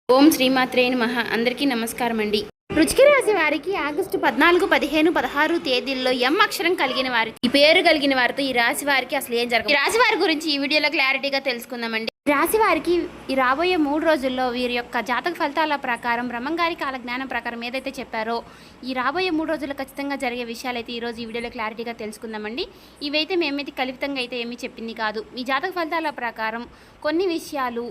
ఓం శ్రీమాత్రే నమః. అందరికీ నమస్కారం అండి. వృశ్చిక రాశి వారికి ఆగస్టు 14, 15, 16 తేదీల్లో ఎం అక్షరం కలిగిన వారికి, ఈ పేరు కలిగిన వారితో ఈ రాశి వారికి అసలు ఏం జరగదు. ఈ రాశి వారి గురించి ఈ వీడియోలో క్లారిటీగా తెలుసుకుందామండి. రాశి వారికి ఈ రాబోయే 3 రోజుల్లో వీరి యొక్క జాతక ఫలితాల ప్రకారం బ్రహ్మంగారి కాల జ్ఞానం ప్రకారం ఏదైతే చెప్పారో ఈ రాబోయే 3 రోజుల్లో ఖచ్చితంగా జరిగే విషయాలు అయితే ఈరోజు ఈ వీడియోలో క్లారిటీగా తెలుసుకుందామండి. ఇవైతే మేమైతే కల్పితంగా అయితే ఏమీ చెప్పింది కాదు. మీ జాతక ఫలితాల ప్రకారం కొన్ని విషయాలు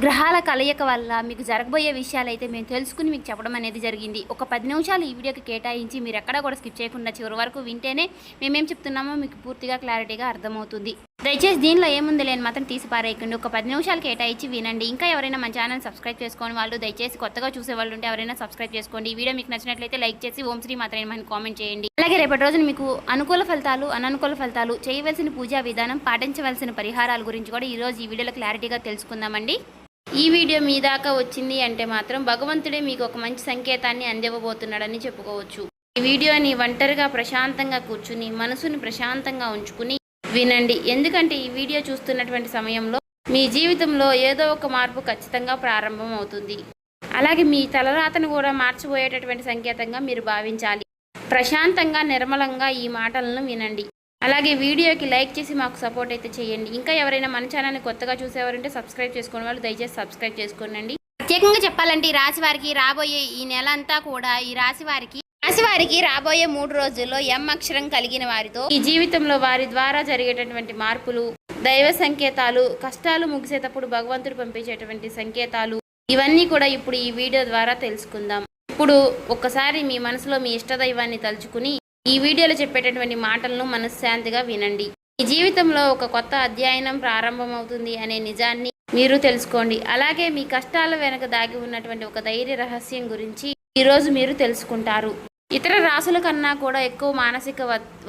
గ్రహాల కలయిక వల్ల మీకు జరగబోయే విషయాలు అయితే మేము తెలుసుకుని మీకు చెప్పడం అనేది జరిగింది. ఒక 10 నిమిషాలు ఈ వీడియోకి కేటాయించి మీరు ఎక్కడా కూడా స్కిప్ చేయకుండా చివరి వరకు వింటేనే మేమేం చెప్తున్నామో మీకు పూర్తిగా క్లారిటీగా అర్థమవుతుంది. దయచేసి దీనిలో ఏముంది లేని మాత్రం తీసి పారేయకండి. ఒక 10 నిమిషాలు కేటాయించి వినండి. ఇంకా ఎవరైనా మన ఛానల్ సబ్స్క్రైబ్ చేసుకోని వాళ్ళు దయచేసి కొత్తగా చూసే వాళ్ళు ఉంటే ఎవరైనా సబ్స్క్రైబ్ చేసుకోండి. ఈ వీడియో మీకు నచ్చినట్లయితే లైక్ చేసి ఓం శ్రీ మాత్రమే అని కామెంట్ చేయండి. అలాగే రేపటి రోజున మీకు అనుకూల ఫలితాలు, అననుకూల ఫలితాలు, చేయవలసిన పూజా విధానం, పాటించవలసిన పరిహారాల గురించి కూడా ఈరోజు ఈ వీడియోలో క్లారిటీగా తెలుసుకుందామండి. ఈ వీడియో మీ దాకా వచ్చింది అంటే మాత్రం భగవంతుడే మీకు ఒక మంచి సంకేతాన్ని అందివ్వబోతున్నాడని చెప్పుకోవచ్చు. ఈ వీడియోని ఒంటరిగా ప్రశాంతంగా కూర్చుని మనసుని ప్రశాంతంగా ఉంచుకుని వినండి. ఎందుకంటే ఈ వీడియో చూస్తున్నటువంటి సమయంలో మీ జీవితంలో ఏదో ఒక మార్పు ఖచ్చితంగా ప్రారంభం అవుతుంది. అలాగే మీ తలరాతను కూడా మార్చిపోయేటటువంటి సంకేతంగా మీరు భావించాలి. ప్రశాంతంగా నిర్మలంగా ఈ మాటలను వినండి. అలాగే వీడియోకి లైక్ చేసి మాకు సపోర్ట్ అయితే చేయండి. ఇంకా ఎవరైనా మన ఛానల్ని కొత్తగా చూసేవారంటే సబ్స్క్రైబ్ చేసుకునే వాళ్ళు దయచేసి సబ్స్క్రైబ్ చేసుకోండి. ప్రత్యేకంగా చెప్పాలంటే ఈ రాశి వారికి రాబోయే ఈ నెల అంతా కూడా ఈ రాశి వారికి రాబోయే 3 రోజుల్లో ఎం అక్షరం కలిగిన వారితో ఈ జీవితంలో వారి ద్వారా జరిగేటటువంటి మార్పులు, దైవ సంకేతాలు, కష్టాలు ముగిసేటప్పుడు భగవంతుడు పంపించేటువంటి సంకేతాలు, ఇవన్నీ కూడా ఇప్పుడు ఈ వీడియో ద్వారా తెలుసుకుందాం. ఇప్పుడు ఒక్కసారి మీ మనసులో మీ ఇష్టదైవాన్ని తలుచుకుని ఈ వీడియోలో చెప్పేటటువంటి మాటలను మనశ్శాంతిగా వినండి. ఈ జీవితంలో ఒక కొత్త అధ్యయనం ప్రారంభమవుతుంది అనే నిజాన్ని మీరు తెలుసుకోండి. అలాగే మీ కష్టాల వెనక దాగి ఉన్నటువంటి ఒక ధైర్య రహస్యం గురించి ఈరోజు మీరు తెలుసుకుంటారు. ఇతర రాశుల కన్నా కూడా ఎక్కువ మానసిక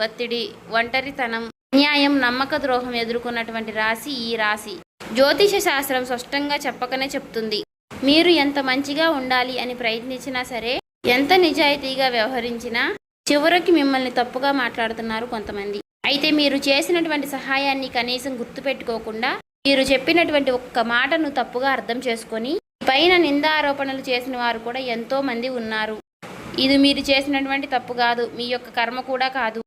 ఒత్తిడి, ఒంటరితనం, అన్యాయం, నమ్మక ద్రోహం ఎదుర్కొన్నటువంటి రాశి ఈ రాశి. జ్యోతిష శాస్త్రం స్పష్టంగా చెప్పకనే చెప్తుంది. మీరు ఎంత మంచిగా ఉండాలి అని ప్రయత్నించినా సరే, ఎంత నిజాయితీగా వ్యవహరించినా చివరికి మిమ్మల్ని తప్పుగా మాట్లాడుతున్నారు కొంతమంది. అయితే మీరు చేసినటువంటి సహాయాన్ని కనీసం గుర్తుపెట్టుకోకుండా మీరు చెప్పినటువంటి ఒక్క మాటను తప్పుగా అర్థం చేసుకొని పైన నిందారోపణలు చేసిన వారు కూడా ఎంతో మంది ఉన్నారు. ఇది మీరు చేసినటువంటి తప్పు కాదు, మీ యొక్క కర్మ కూడా కాదు,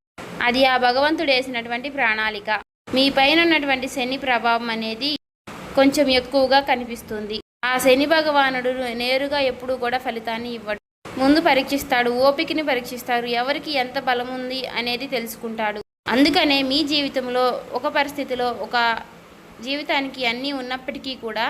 అది ఆ భగవంతుడు వేసినటువంటి ప్రణాళిక. మీ పైన ఉన్నటువంటి శని ప్రభావం అనేది కొంచెం ఎక్కువగా కనిపిస్తుంది. ఆ శని భగవానుడు నేరుగా ఎప్పుడూ కూడా ఫలితాన్ని ఇవ్వడు. ముందు పరీక్షిస్తాడు, ఓపికని పరీక్షిస్తాడు, ఎవరికి ఎంత బలం ఉంది అనేది తెలుసుకుంటాడు. అందుకనే మీ జీవితంలో ఒక పరిస్థితిలో ఒక జీవితానికి అన్నీ ఉన్నప్పటికీ కూడా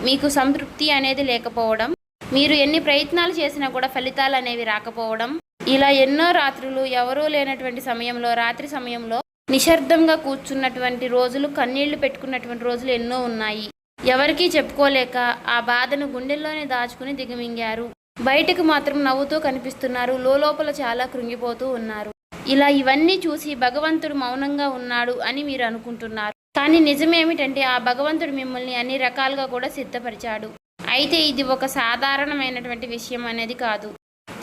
మీకు సంతృప్తి అనేది లేకపోవడం, మీరు ఎన్ని ప్రయత్నాలు చేసినా కూడా ఫలితాలు అనేవి రాకపోవడం, ఇలా ఎన్నో రాత్రులు ఎవరూ లేనటువంటి సమయంలో, రాత్రి సమయంలో నిశ్శబ్దంగా కూర్చున్నటువంటి రోజులు, కన్నీళ్లు పెట్టుకున్నటువంటి రోజులు ఎన్నో ఉన్నాయి. ఎవరికీ చెప్పుకోలేక ఆ బాధను గుండెల్లోనే దాచుకుని దిగమింగారు. బయటకు మాత్రం నవ్వుతూ కనిపిస్తున్నారు, లోపల చాలా కృంగిపోతూ ఉన్నారు. ఇలా ఇవన్నీ చూసి భగవంతుడు మౌనంగా ఉన్నాడు అని మీరు అనుకుంటున్నారు. కానీ నిజమేమిటంటే ఆ భగవంతుడు మిమ్మల్ని అన్ని రకాలుగా కూడా సిద్ధపరిచాడు. అయితే ఇది ఒక సాధారణమైనటువంటి విషయం అనేది కాదు.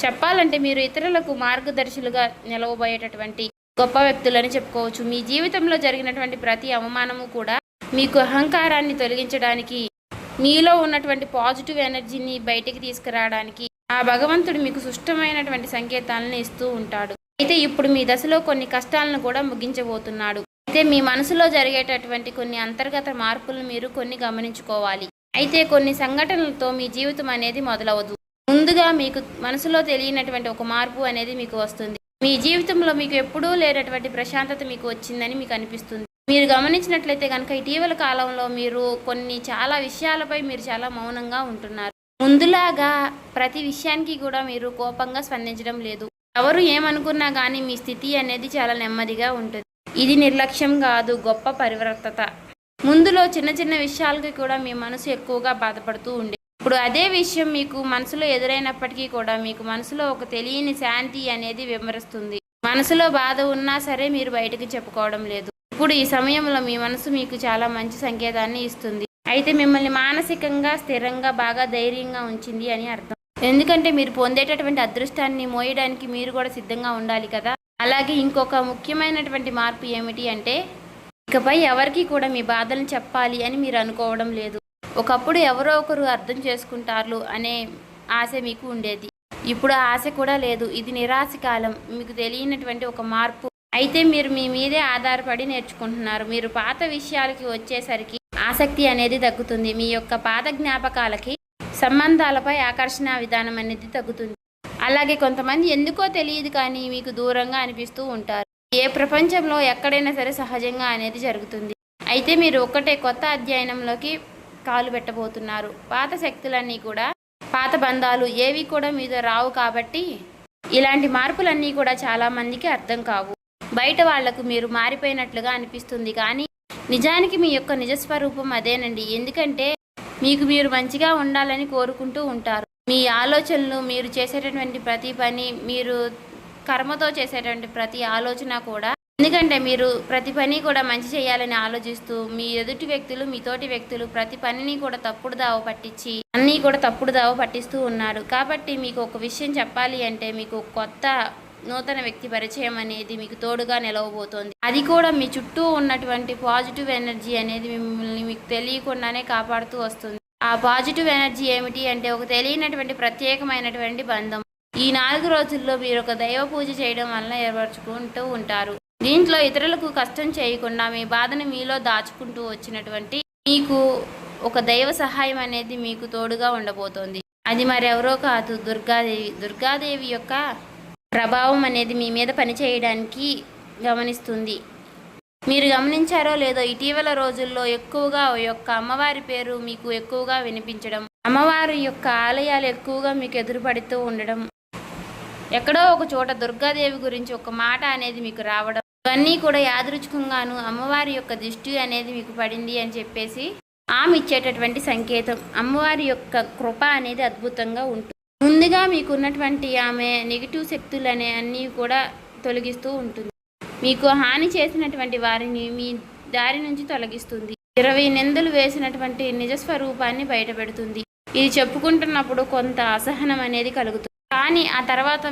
చెప్పాలంటే మీరు ఇతరులకు మార్గదర్శులుగా నిలవబోయేటటువంటి గొప్ప వ్యక్తులని చెప్పుకోవచ్చు. మీ జీవితంలో జరిగినటువంటి ప్రతి అవమానము కూడా మీకు అహంకారాన్ని తొలగించడానికి, మీలో ఉన్నటువంటి పాజిటివ్ ఎనర్జీని బయటికి తీసుకురావడానికి ఆ భగవంతుడు మీకు సుష్టమైనటువంటి సంకేతాలను ఇస్తూ ఉంటాడు. అయితే ఇప్పుడు మీ దశలో కొన్ని కష్టాలను కూడా ముగించబోతున్నాడు. అయితే మీ మనసులో జరిగేటటువంటి కొన్ని అంతర్గత మార్పులను మీరు కొన్ని గమనించుకోవాలి. అయితే కొన్ని సంఘటనలతో మీ జీవితం అనేది మొదలవదు. ముందుగా మీకు మనసులో తెలియనటువంటి ఒక మార్పు అనేది మీకు వస్తుంది. మీ జీవితంలో మీకు ఎప్పుడూ లేనటువంటి ప్రశాంతత మీకు వచ్చిందని మీకు అనిపిస్తుంది. మీరు గమనించినట్లయితే కనుక ఇటీవల కాలంలో మీరు చాలా విషయాలపై మీరు చాలా మౌనంగా ఉంటున్నారు. ముందులాగా ప్రతి విషయానికి కూడా మీరు కోపంగా స్పందించడం లేదు. ఎవరు ఏమనుకున్నా కానీ మీ స్థితి అనేది చాలా నెమ్మదిగా ఉంటుంది. ఇది నిర్లక్ష్యం కాదు, గొప్ప పరివర్తత. ముందులో చిన్న చిన్న విషయాలకి కూడా మీ మనసు ఎక్కువగా బాధపడుతూ ఉండే, ఇప్పుడు అదే విషయం మీకు మనసులో ఎదురైనప్పటికీ కూడా మీకు మనసులో ఒక తెలియని శాంతి అనేది విమరిస్తుంది. మనసులో బాధ ఉన్నా సరే మీరు బయటకు చెప్పుకోవడం లేదు. ఇప్పుడు ఈ సమయంలో మీ మనసు మీకు చాలా మంచి సంకేతాన్ని ఇస్తుంది. అయితే మిమ్మల్ని మానసికంగా స్థిరంగా బాగా ధైర్యంగా ఉంచింది అని అర్థం. ఎందుకంటే మీరు పొందేటటువంటి అదృష్టాన్ని మోయడానికి మీరు కూడా సిద్ధంగా ఉండాలి కదా. అలాగే ఇంకొక ముఖ్యమైనటువంటి మార్పు ఏమిటి అంటే ఇకపై ఎవరికి కూడా మీ బాధలను చెప్పాలి అని మీరు అనుకోవడం లేదు. ఒకప్పుడు ఎవరో ఒకరు అర్థం చేసుకుంటారు అనే ఆశ మీకు ఉండేది. ఇప్పుడు ఆ ఆశ కూడా లేదు. ఇది నిరాశ కాలం. మీకు తెలియనటువంటి ఒక మార్పు. అయితే మీరు మీ మీదే ఆధారపడి నేర్చుకుంటున్నారు. మీరు పాత విషయాలకి వచ్చేసరికి ఆసక్తి అనేది తగ్గుతుంది. మీ యొక్క పాత జ్ఞాపకాలకి, సంబంధాలపై ఆకర్షణ విధానం అనేది తగ్గుతుంది. అలాగే కొంతమంది ఎందుకో తెలియదు కానీ మీకు దూరంగా అనిపిస్తూ ఉంటారు. ఏ ప్రపంచంలో ఎక్కడైనా సరే సహజంగా అనేది జరుగుతుంది. అయితే మీరు ఒక్కటే కొత్త అధ్యయనంలోకి కాలు పెట్టబోతున్నారు. పాత శక్తులన్నీ కూడా, పాత బంధాలు ఏవి కూడా మీతో రావు. కాబట్టి ఇలాంటి మార్పులన్నీ కూడా చాలామందికి అర్థం కావు. బయట వాళ్లకు మీరు మారిపోయినట్లుగా అనిపిస్తుంది కానీ నిజానికి మీ యొక్క నిజస్వరూపం అదేనండి. ఎందుకంటే మీకు మీరు మంచిగా ఉండాలని కోరుకుంటూ ఉంటారు. మీ ఆలోచనలు, మీరు చేసేటటువంటి ప్రతి పని, మీరు కర్మతో చేసేటువంటి ప్రతి ఆలోచన కూడా, ఎందుకంటే మీరు ప్రతి పని కూడా మంచి చేయాలని ఆలోచిస్తూ మీ ఎదుటి వ్యక్తులు, మీ తోటి వ్యక్తులు ప్రతి పనిని కూడా తప్పుడు దావ పట్టించి అన్నీ కూడా తప్పుడు దావ పట్టిస్తూ ఉన్నారు. కాబట్టి మీకు ఒక విషయం చెప్పాలి అంటే మీకు కొత్త నూతన వ్యక్తి పరిచయం అనేది మీకు తోడుగా నిలవబోతోంది. అది కూడా మీ చుట్టూ ఉన్నటువంటి పాజిటివ్ ఎనర్జీ అనేది మిమ్మల్ని మీకు తెలియకుండానే కాపాడుతూ వస్తుంది. ఆ పాజిటివ్ ఎనర్జీ ఏమిటి అంటే ఒక తెలియనటువంటి ప్రత్యేకమైనటువంటి బంధం. ఈ 4 రోజుల్లో మీరు ఒక దైవ పూజ చేయడం వల్ల ఏర్పరచుకుంటూ ఉంటారు. దీంట్లో ఇతరులకు కష్టం చేయకుండా మీ బాధను మీలో దాచుకుంటూ వచ్చినటువంటి మీకు ఒక దైవ సహాయం అనేది మీకు తోడుగా ఉండబోతోంది. అది మరెవరో కాదు, దుర్గాదేవి. దుర్గాదేవి యొక్క ప్రభావం అనేది మీ మీద పనిచేయడానికి గమనిస్తుంది. మీరు గమనించారో లేదో ఇటీవల రోజుల్లో ఎక్కువగా యొక్క అమ్మవారి పేరు మీకు ఎక్కువగా వినిపించడం, అమ్మవారి యొక్క ఆలయాలు ఎక్కువగా మీకు ఎదురుపడుతూ ఉండడం, ఎక్కడో ఒక చోట దుర్గాదేవి గురించి ఒక మాట అనేది మీకు రావడం, ఇవన్నీ కూడా యాదృచ్ఛికంగాను అమ్మవారి యొక్క దృష్టి అనేది మీకు పడింది అని చెప్పేసి ఆమె ఇచ్చేటటువంటి సంకేతం. అమ్మవారి యొక్క కృప అనేది అద్భుతంగా ఉంటుంది. ముందుగా మీకున్నటువంటి ఆమె నెగిటివ్ శక్తులు అనే అన్నీ కూడా తొలగిస్తూ ఉంటుంది. మీకు హాని చేసినటువంటి వారిని మీ దారి నుంచి తొలగిస్తుంది. 20 నిందలు వేసినటువంటి నిజస్వరూపాన్ని బయటపెడుతుంది. ఇది చెప్పుకుంటున్నప్పుడు కొంత అసహనం అనేది కలుగుతుంది. కానీ ఆ తర్వాత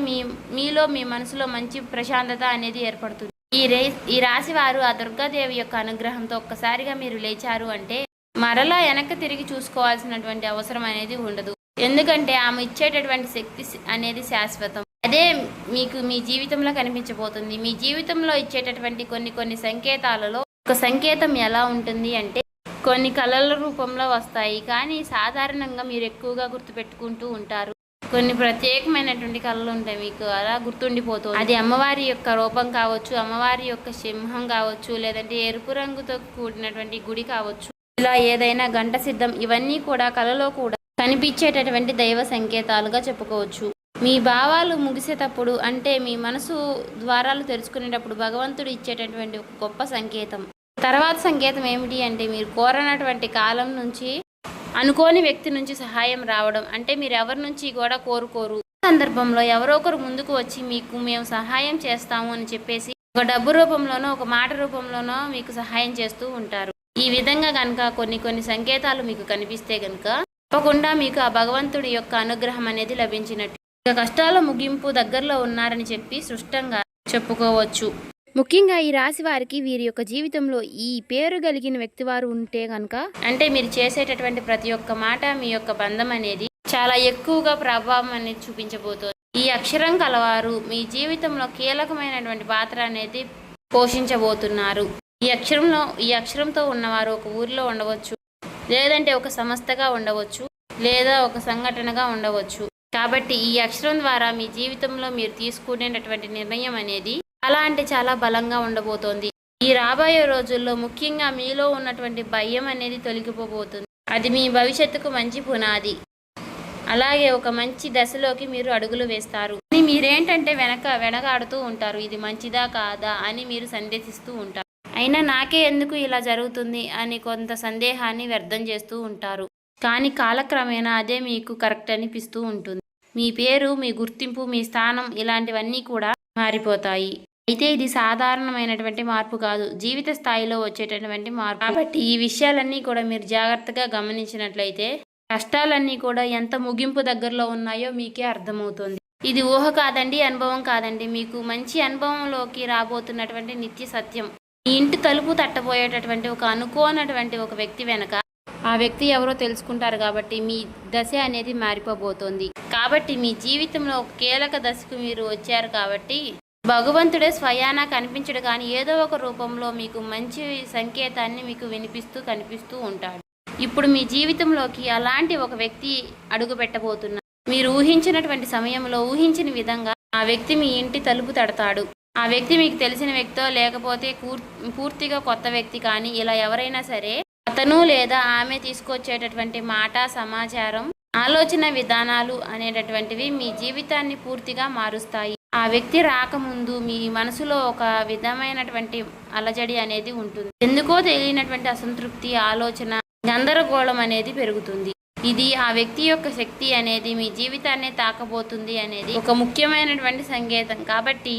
మీలో మీ మనసులో మంచి ప్రశాంతత అనేది ఏర్పడుతుంది. ఈ రాశి వారు ఆ దుర్గాదేవి యొక్క అనుగ్రహంతో ఒక్కసారిగా మీరు లేచారు అంటే మరలా వెనక్కి తిరిగి చూసుకోవాల్సినటువంటి అవసరం అనేది ఉండదు. ఎందుకంటే ఆమె ఇచ్చేటటువంటి శక్తి అనేది శాశ్వతం. అదే మీకు మీ జీవితంలో కనిపించబోతుంది. మీ జీవితంలో ఇచ్చేటటువంటి కొన్ని సంకేతాలలో ఒక సంకేతం ఎలా ఉంటుంది అంటే కొన్ని కళల రూపంలో వస్తాయి. కానీ సాధారణంగా మీరు ఎక్కువగా గుర్తుపెట్టుకుంటూ ఉంటారు. కొన్ని ప్రత్యేకమైనటువంటి కళలు ఉంటాయి, మీకు అలా గుర్తుండిపోతుంది. అది అమ్మవారి యొక్క రూపం కావచ్చు, అమ్మవారి యొక్క సింహం కావచ్చు, లేదంటే ఎరుపు రంగుతో కూడినటువంటి గుడి కావచ్చు, ఇలా ఏదైనా గంట సిద్ధం, ఇవన్నీ కూడా కళలో కూడా కనిపించేటటువంటి దైవ సంకేతాలుగా చెప్పుకోవచ్చు. మీ భావాలు ముగిసేటప్పుడు అంటే మీ మనసు ద్వారాలు తెరుచుకునేటప్పుడు భగవంతుడు ఇచ్చేటటువంటి ఒక గొప్ప సంకేతం. తర్వాత సంకేతం ఏమిటి అంటే మీరు కోరనటువంటి కాలం నుంచి అనుకోని వ్యక్తి నుంచి సహాయం రావడం. అంటే మీరు ఎవరి నుంచి కూడా కోరుకోరు, సందర్భంలో ఎవరో ఒకరు ముందుకు వచ్చి మీకు మేము సహాయం చేస్తాము అని చెప్పేసి ఒక డబ్బు రూపంలోనో ఒక మాట రూపంలోనో మీకు సహాయం చేస్తూ ఉంటారు. ఈ విధంగా కనుక కొన్ని సంకేతాలు మీకు కనిపిస్తే కనుక తప్పకుండా మీకు ఆ భగవంతుడి యొక్క అనుగ్రహం అనేది లభించినట్టు. ఇక కష్టాల ముగింపు దగ్గరలో ఉన్నారని చెప్పి స్పష్టంగా చెప్పుకోవచ్చు. ముఖ్యంగా ఈ రాశి వారికి వీరి యొక్క జీవితంలో ఈ పేరు కలిగిన వ్యక్తి వారు ఉంటే కనుక అంటే మీరు చేసేటటువంటి ప్రతి ఒక్క మాట మీ యొక్క బంధం అనేది చాలా ఎక్కువగా ప్రభావం అనేది చూపించబోతోంది. ఈ అక్షరం కలవారు మీ జీవితంలో కీలకమైనటువంటి పాత్ర అనేది పోషించబోతున్నారు. ఈ అక్షరంతో ఉన్నవారు ఒక ఊరిలో ఉండవచ్చు, లేదంటే ఒక సంస్థగా ఉండవచ్చు, లేదా ఒక సంఘటనగా ఉండవచ్చు. కాబట్టి ఈ అక్షరం ద్వారా మీ జీవితంలో మీరు తీసుకునేటటువంటి నిర్ణయం అనేది చాలా అంటే చాలా బలంగా ఉండబోతోంది. ఈ రాబోయే రోజుల్లో ముఖ్యంగా మీలో ఉన్నటువంటి భయం అనేది తొలగిపోబోతుంది. అది మీ భవిష్యత్తుకు మంచి పునాది. అలాగే ఒక మంచి దశలోకి మీరు అడుగులు వేస్తారు. మీరేంటంటే వెనకాడుతూ ఉంటారు, ఇది మంచిదా కాదా అని మీరు సందేహిస్తూ ఉంటారు. అయినా నాకే ఎందుకు ఇలా జరుగుతుంది అని కొంత సందేహాన్ని వ్యర్థం చేస్తూ ఉంటారు. కానీ కాలక్రమేణా అదే మీకు కరెక్ట్ అనిపిస్తూ ఉంటుంది. మీ పేరు, మీ గుర్తింపు, మీ స్థానం ఇలాంటివన్నీ కూడా మారిపోతాయి. అయితే ఇది సాధారణమైనటువంటి మార్పు కాదు, జీవిత స్థాయిలో వచ్చేటటువంటి మార్పు. కాబట్టి ఈ విషయాలన్నీ కూడా మీరు జాగ్రత్తగా గమనించినట్లయితే కష్టాలన్నీ కూడా ఎంత ముగింపు దగ్గరలో ఉన్నాయో మీకే అర్థమవుతుంది. ఇది ఊహ కాదండి, అనుభవం కాదండి, మీకు మంచి అనుభవంలోకి రాబోతున్నటువంటి నిత్య సత్యం. మీ ఇంటి తలుపు తట్టబోయేటటువంటి ఒక అనుకోనటువంటి ఒక వ్యక్తి వెనక ఆ వ్యక్తి ఎవరో తెలుసుకుంటారు కాబట్టి మీ దశ అనేది మారిపోబోతోంది. కాబట్టి మీ జీవితంలో ఒక కీలక దశకు మీరు వచ్చారు కాబట్టి భగవంతుడే స్వయానా కనిపించడు కానీ ఏదో ఒక రూపంలో మీకు మంచి సంకేతాన్ని మీకు వినిపిస్తూ కనిపిస్తూ ఉంటాడు. ఇప్పుడు మీ జీవితంలోకి అలాంటి ఒక వ్యక్తి అడుగు పెట్టబోతున్నారు. మీరు ఊహించినటువంటి సమయంలో ఊహించిన విధంగా ఆ వ్యక్తి మీ ఇంటి తలుపు తడతాడు. ఆ వ్యక్తి మీకు తెలిసిన వ్యక్తో లేకపోతే పూర్తిగా కొత్త వ్యక్తి కానీ ఇలా ఎవరైనా సరే అతను లేదా ఆమె తీసుకొచ్చేటటువంటి మాట, సమాచారం, ఆలోచన విధానాలు అనేటటువంటివి మీ జీవితాన్ని పూర్తిగా మారుస్తాయి. ఆ వ్యక్తి రాకముందు మీ మనసులో ఒక విధమైనటువంటి అలజడి అనేది ఉంటుంది. ఎందుకో తెలియనటువంటి అసంతృప్తి, ఆలోచన, గందరగోళం అనేది పెరుగుతుంది. ఇది ఆ వ్యక్తి యొక్క శక్తి అనేది మీ జీవితాన్ని తాకబోతుంది అనేది ఒక ముఖ్యమైనటువంటి సంకేతం. కాబట్టి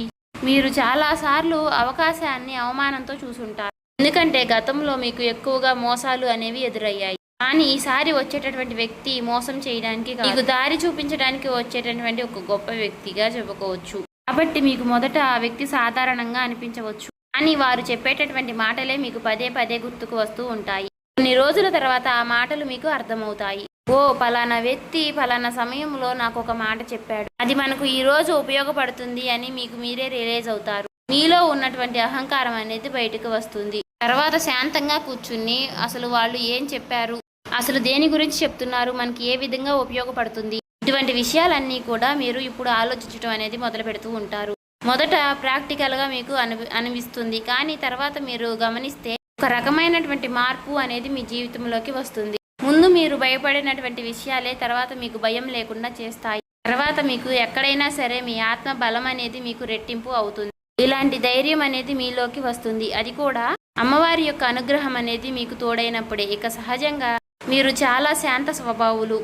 మీరు చాలాసార్లు అవకాశాన్ని అవమానంతో చూసుంటారు. ఎందుకంటే గతంలో మీకు ఎక్కువగా మోసాలు అనేవి ఎదురయ్యాయి. కానీ ఈసారి వచ్చేటటువంటి వ్యక్తి మోసం చేయడానికి మీకు దారి చూపించడానికి వచ్చేటటువంటి ఒక గొప్ప వ్యక్తిగా చెప్పుకోవచ్చు. కాబట్టి మీకు మొదట ఆ వ్యక్తి సాధారణంగా అనిపించవచ్చు, కానీ వారు చెప్పేటటువంటి మాటలే మీకు పదే పదే గుర్తుకు వస్తూ ఉంటాయి. కొన్ని రోజుల తర్వాత ఆ మాటలు మీకు అర్థమవుతాయి. ఓ పలానా వ్యక్తి పలానా సమయంలో నాకు ఒక మాట చెప్పాడు, అది మనకు ఈ రోజు ఉపయోగపడుతుంది అని మీకు మీరే రియలైజ్ అవుతారు. మీలో ఉన్నటువంటి అహంకారం అనేది బయటకు వస్తుంది. తర్వాత శాంతంగా కూర్చుని అసలు వాళ్ళు ఏం చెప్పారు, అసలు దేని గురించి చెప్తున్నారు, మనకి ఏ విధంగా ఉపయోగపడుతుంది, ఇటువంటి విషయాలన్నీ కూడా మీరు ఇప్పుడు ఆలోచించడం అనేది మొదలు పెడుతూ ఉంటారు. మొదట ప్రాక్టికల్గా మీకు అనిపిస్తుంది, కానీ తర్వాత మీరు గమనిస్తే ఒక రకమైనటువంటి మార్పు అనేది మీ జీవితంలోకి వస్తుంది. ముందు మీరు భయపడినటువంటి విషయాలే తర్వాత మీకు భయం లేకుండా చేస్తాయి. తర్వాత మీకు ఎక్కడైనా సరే మీ ఆత్మ బలం అనేది మీకు రెట్టింపు అవుతుంది. ఇలాంటి ధైర్యం అనేది మీలోకి వస్తుంది. అది కూడా అమ్మవారి యొక్క అనుగ్రహం అనేది మీకు తోడైనప్పుడే. ఇక సహజంగా మీరు చాలా శాంత స్వభావులు,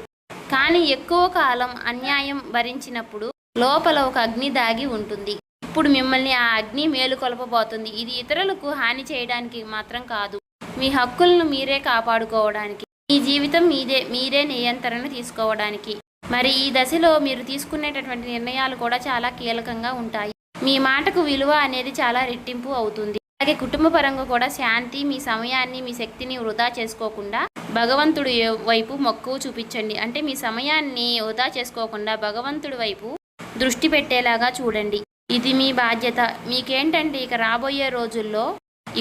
కానీ ఎక్కువ కాలం అన్యాయం భరించినప్పుడు లోపల ఒక అగ్ని దాగి ఉంటుంది. ఇప్పుడు మిమ్మల్ని ఆ అగ్ని మేలుకొల్పబోతుంది. ఇది ఇతరులకు హాని చేయడానికి మాత్రం కాదు, మీ హక్కులను మీరే కాపాడుకోవడానికి, మీ జీవితం మీరే నియంత్రణ తీసుకోవడానికి. మరి ఈ దశలో మీరు తీసుకునేటటువంటి నిర్ణయాలు కూడా చాలా కీలకంగా ఉంటాయి. మీ మాటకు విలువ అనేది చాలా రెట్టింపు అవుతుంది. అలాగే కుటుంబ పరంగా కూడా శాంతి, మీ సమయాన్ని, మీ శక్తిని వృధా చేసుకోకుండా భగవంతుడి వైపు మక్కువ చూపించండి. అంటే మీ సమయాన్ని వృధా చేసుకోకుండా భగవంతుడి వైపు దృష్టి పెట్టేలాగా చూడండి. ఇది మీ బాధ్యత. మీకేంటంటే ఇక రాబోయే రోజుల్లో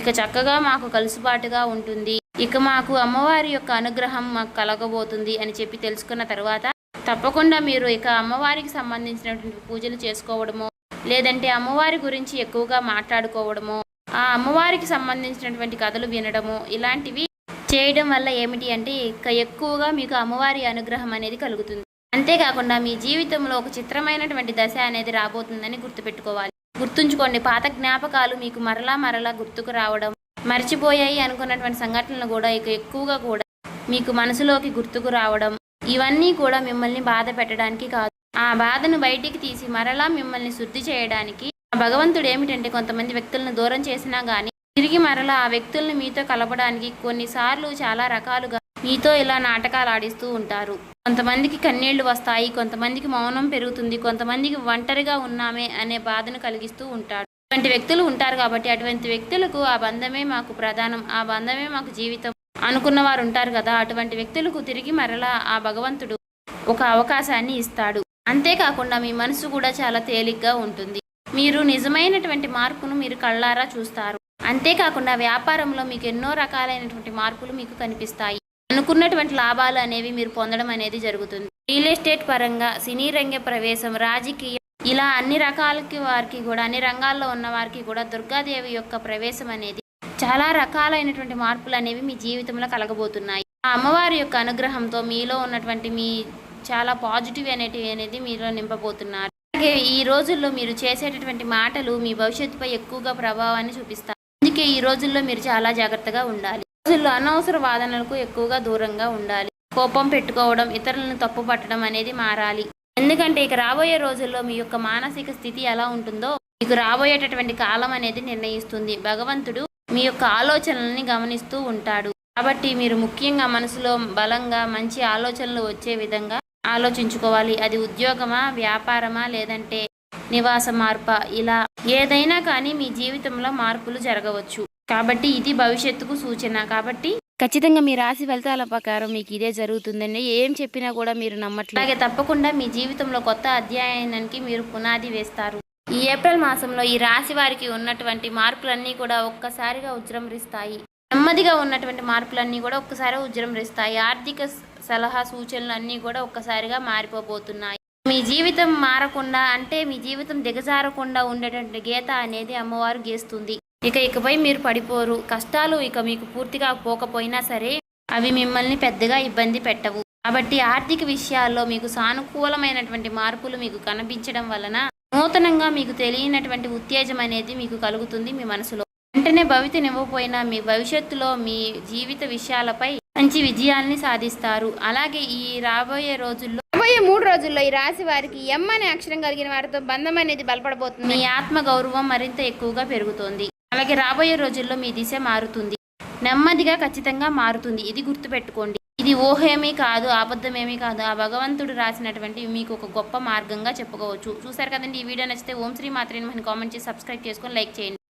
ఇక చక్కగా మాకు కలుసుబాటుగా ఉంటుంది, ఇక మాకు అమ్మవారి యొక్క అనుగ్రహం మాకు కలగబోతుంది అని చెప్పి తెలుసుకున్న తర్వాత తప్పకుండా మీరు ఇక అమ్మవారికి సంబంధించినటువంటి పూజలు చేసుకోవడమో, లేదంటే అమ్మవారి గురించి ఎక్కువగా మాట్లాడుకోవడమో, ఆ అమ్మవారికి సంబంధించినటువంటి కథలు వినడము, ఇలాంటివి చేయడం వల్ల ఏమిటి అంటే ఇక ఎక్కువగా మీకు అమ్మవారి అనుగ్రహం అనేది కలుగుతుంది. అంతేకాకుండా మీ జీవితంలో ఒక చిత్రమైనటువంటి దశ అనేది రాబోతుందని గుర్తుపెట్టుకోవాలి. గుర్తుంచుకోండి, పాత జ్ఞాపకాలు మీకు మరలా గుర్తుకు రావడం, మర్చిపోయాయి అనుకున్నటువంటి సంఘటనలు కూడా ఇక ఎక్కువగా కూడా మీకు మనసులోకి గుర్తుకు రావడం, ఇవన్నీ కూడా మిమ్మల్ని బాధ పెట్టడానికి కాదు, ఆ బాధను బయటికి తీసి మరలా మిమ్మల్ని శుద్ధి చేయడానికి. భగవంతుడు ఏమిటంటే కొంతమంది వ్యక్తులను దూరం చేసినా కానీ తిరిగి మరలా ఆ వ్యక్తులను మీతో కలపడానికి కొన్నిసార్లు చాలా రకాలుగా మీతో ఇలా నాటకాలు ఆడిస్తూ ఉంటారు. కొంతమందికి కన్నీళ్లు వస్తాయి, కొంతమందికి మౌనం పెరుగుతుంది, కొంతమందికి ఒంటరిగా ఉన్నామే అనే బాధను కలిగిస్తూ ఉంటాడు. అటువంటి వ్యక్తులు ఉంటారు. కాబట్టి అటువంటి వ్యక్తులకు ఆ బంధమే మాకు ప్రధానం, ఆ బంధమే మాకు జీవితం అనుకున్న వారు ఉంటారు కదా, అటువంటి వ్యక్తులకు తిరిగి మరలా ఆ భగవంతుడు ఒక అవకాశాన్ని ఇస్తాడు. అంతేకాకుండా మీ మనసు కూడా చాలా తేలిగ్గా ఉంటుంది. మీరు నిజమైనటువంటి మార్పును మీరు కళ్ళారా చూస్తారు. అంతేకాకుండా వ్యాపారంలో మీకు ఎన్నో రకాలైనటువంటి మార్పులు మీకు కనిపిస్తాయి. అనుకున్నటువంటి లాభాలు అనేవి మీరు పొందడం అనేది జరుగుతుంది. రియల్ ఎస్టేట్ పరంగా, సినీ రంగ ప్రవేశం, రాజకీయం, ఇలా అన్ని రకాలకి వారికి కూడా, అన్ని రంగాల్లో ఉన్న వారికి కూడా దుర్గాదేవి యొక్క ప్రవేశం అనేది చాలా రకాలైనటువంటి మార్పులు అనేవి మీ జీవితంలో కలగబోతున్నాయి. ఆ అమ్మవారి యొక్క అనుగ్రహంతో మీలో ఉన్నటువంటి మీ చాలా పాజిటివ్ అనేది మీలో నింపబోతున్నారు. అలాగే ఈ రోజుల్లో మీరు చేసేటటువంటి మాటలు మీ భవిష్యత్తుపై ఎక్కువగా ప్రభావాన్ని చూపిస్తాయి. అందుకే ఈ రోజుల్లో మీరు చాలా జాగ్రత్తగా ఉండాలి. రోజుల్లో అనవసర వాదనలకు ఎక్కువగా దూరంగా ఉండాలి. కోపం పెట్టుకోవడం, ఇతరులను తప్పు పట్టడం అనేది మారాలి. ఎందుకంటే ఇక రాబోయే రోజుల్లో మీ యొక్క మానసిక స్థితి ఎలా ఉంటుందో మీకు రాబోయేటటువంటి కాలం అనేది నిర్ణయిస్తుంది. భగవంతుడు మీ యొక్క ఆలోచనల్ని గమనిస్తూ ఉంటాడు. కాబట్టి మీరు ముఖ్యంగా మనసులో బలంగా మంచి ఆలోచనలు వచ్చే విధంగా ఆలోచించుకోవాలి. అది ఉద్యోగమా, వ్యాపారమా, లేదంటే నివాస మార్పా, ఇలా ఏదైనా కానీ మీ జీవితంలో మార్పులు జరగవచ్చు. కాబట్టి ఇది భవిష్యత్తుకు సూచన. కాబట్టి ఖచ్చితంగా మీ రాశి ఫలితాల ప్రకారం మీకు ఇదే జరుగుతుందండి. ఏం చెప్పినా కూడా మీరు నమ్మట్లేదు. అలాగే తప్పకుండా మీ జీవితంలో కొత్త అధ్యాయానికి మీరు పునాది వేస్తారు. ఈ ఏప్రిల్ మాసంలో ఈ రాశి వారికి ఉన్నటువంటి మార్పులన్నీ కూడా ఒక్కసారిగా ఉజ్జృంభిస్తాయి. నెమ్మదిగా ఉన్నటువంటి మార్పులన్నీ కూడా ఒక్కసారి ఉజ్జృంభిస్తాయి. ఆర్థిక సలహా సూచనలు అన్నీ కూడా ఒక్కసారిగా మారిపోబోతున్నాయి. మీ జీవితం మారకుండా అంటే మీ జీవితం దిగజారకుండా ఉండేటువంటి గీత అనేది అమ్మవారు గీస్తుంది. ఇకపై మీరు పడిపోరు. కష్టాలు ఇక మీకు పూర్తిగా పోకపోయినా సరే అవి మిమ్మల్ని పెద్దగా ఇబ్బంది పెట్టవు. కాబట్టి ఆర్థిక విషయాల్లో మీకు సానుకూలమైనటువంటి మార్పులు మీకు కనిపించడం వలన నూతనంగా మీకు తెలియనటువంటి ఉత్తేజం అనేది మీకు కలుగుతుంది మీ మనసులో. వెంటనే భవితనివ్వకపోయినా మీ భవిష్యత్తులో మీ జీవిత విషయాలపై మంచి విజయాల్ని సాధిస్తారు. అలాగే ఈ రాబోయే 3 రోజుల్లో ఈ రాశి వారికి ఎం అనే అక్షరం కలిగిన వారితో బంధం అనేది బలపడబోతుంది. మీ ఆత్మ గౌరవం మరింత ఎక్కువగా పెరుగుతుంది. అలాగే రాబోయే రోజుల్లో మీ దిశ మారుతుంది. నెమ్మదిగా ఖచ్చితంగా మారుతుంది. ఇది గుర్తుపెట్టుకోండి. ఇది ఊహేమీ కాదు, అబద్ధమేమీ కాదు. ఆ భగవంతుడు రాసినటువంటి మీకు ఒక గొప్ప మార్గంగా చెప్పుకోవచ్చు. చూసారు కదండి. ఈ వీడియో నచ్చితే ఓం శ్రీ మాత్రే నమః కామెంట్ చేసి సబ్స్క్రైబ్ చేసుకొని లైక్ చేయండి.